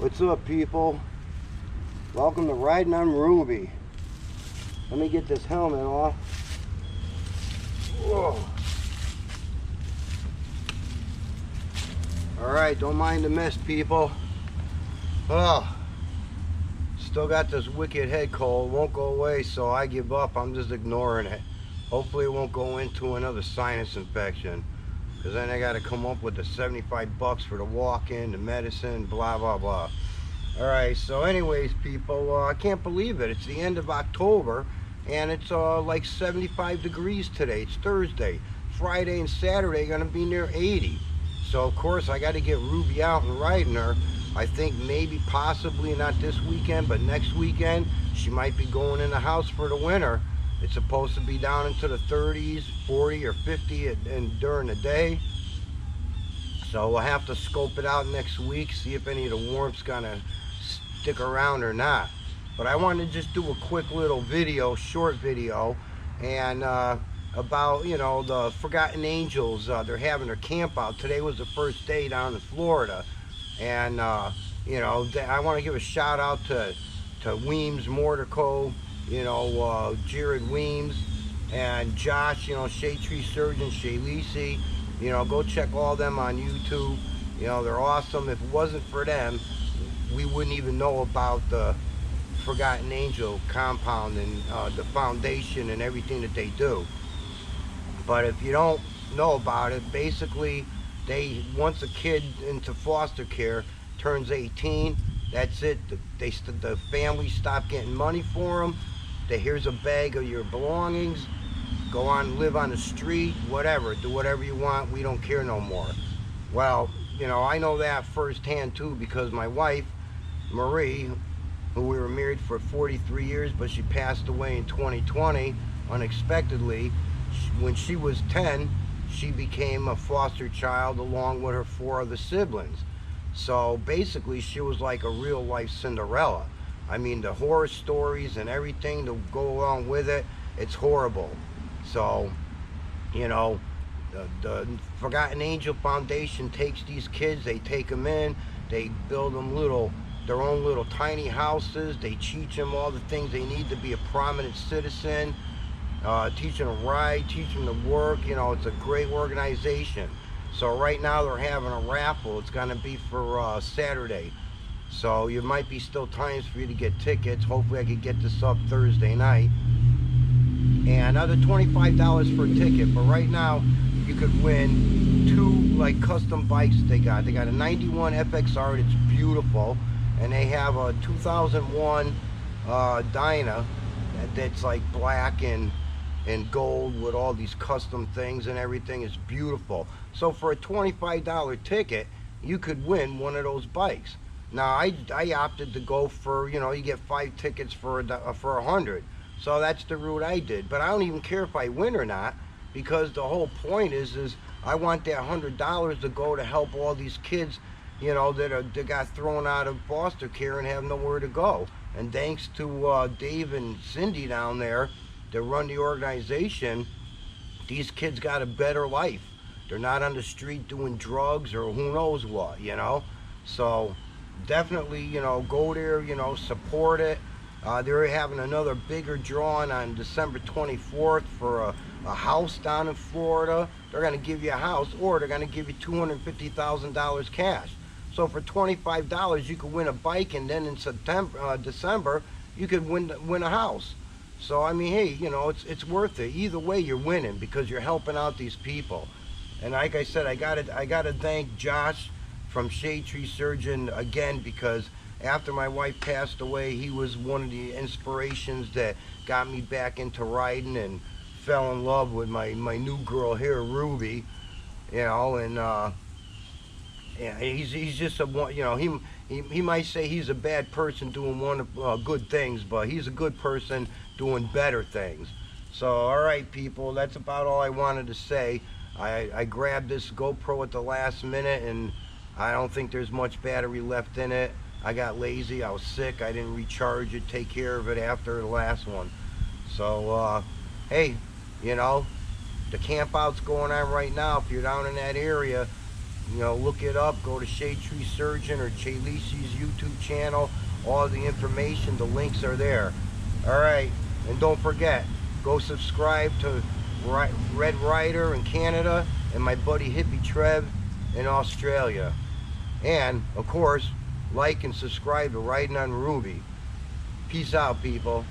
What's up, people? Welcome to Riding on Ruby. Let me get this helmet off. Whoa. Alright, don't mind the mist, people. Oh, still got this wicked head cold. Won't go away, so I give up. I'm just ignoring it. Hopefully it won't go into another sinus infection, because then I got to come up with the 75 bucks for the walk-in, the medicine, blah blah blah. Alright, so anyways, people, I can't believe it. It's the end of October and it's like 75 degrees today. It's Thursday. Friday and Saturday are going to be near 80. So of course I got to get Ruby out and riding her. I think maybe possibly not this weekend, but next weekend she might be going in the house for the winter. It's supposed to be down into the 30s, 40 or 50 and during the day. So we'll have to scope it out next week, see if any of the warmth's gonna stick around or not. But I wanted to just do a quick little video, short video, and about, you know, the Forgotten Angels. They're having their camp out. Today was the first day down in Florida, and you know, I want to give a shout out to Weems Mortico, you know, Jared Weems, and Josh, you know, Shade Tree Surgeon, Shay Lisi. You know, go check all them on YouTube. You know, they're awesome. If it wasn't for them, we wouldn't even know about the Forgotten Angel compound and the foundation and everything that they do. But if you don't know about it, basically, once a kid into foster care turns 18, that's it. The family stop getting money for them. Here's a bag of your belongings. Go on, live on the street, whatever. Do whatever you want. We don't care no more. Well, you know, I know that firsthand too, because my wife, Marie, who we were married for 43 years, but she passed away in 2020 unexpectedly. When she was 10, she became a foster child along with her 4 other siblings. So basically, she was like a real life Cinderella. I mean, the horror stories and everything to go along with it, it's horrible. So, you know, the Forgotten Angel Foundation takes these kids, they take them in, they build them their own little tiny houses, they teach them all the things they need to be a prominent citizen, teach them to ride, teach them to work. You know, it's a great organization. So right now they're having a raffle. It's going to be for Saturday. So you might be still times for you to get tickets. Hopefully I could get this up Thursday night. And another $25 for a ticket. But right now you could win 2 like custom bikes they got. They got a 91 FXR that's beautiful. And they have a 2001 Dyna that's like black and gold with all these custom things and everything. Is beautiful. So for a $25 ticket, you could win one of those bikes. Now I opted to go for, you know, you get 5 tickets for 100. So that's the route I did. But I don't even care if I win or not, because the whole point is I want that $100 to go to help all these kids, you know, that got thrown out of foster care and have nowhere to go. And thanks to Dave and Cindy down there that run the organization, these kids got a better life. They're not on the street doing drugs or who knows what, you know. So definitely, you know, go there, you know, support it. They're having another bigger drawing on December 24th for a house down in Florida. They're going to give you a house, or they're going to give you $250,000 cash. So for $25, you could win a bike, and then in December, you could win a house. So I mean, hey, you know, it's worth it. Either way, you're winning because you're helping out these people. And like I said, I gotta thank Josh from Shade Tree Surgeon again, because after my wife passed away, he was one of the inspirations that got me back into riding and fell in love with my new girl here, Ruby. You know, and yeah, he's just you know, he might say he's a bad person doing good things, but he's a good person doing better things. So all right, people, that's about all I wanted to say. I grabbed this GoPro at the last minute, and I don't think there's much battery left in it. I got lazy, I was sick, I didn't recharge it, take care of it after the last one. So hey, you know, the camp out's going on right now. If you're down in that area, You know, look it up. Go to Shade Tree Surgeon or Chalisi's YouTube channel. All the information, the links are there. All right, and don't forget, go subscribe to Red Rider in Canada and my buddy Hippie Trev in Australia. And of course, like and subscribe to Riding on Ruby. Peace out, people.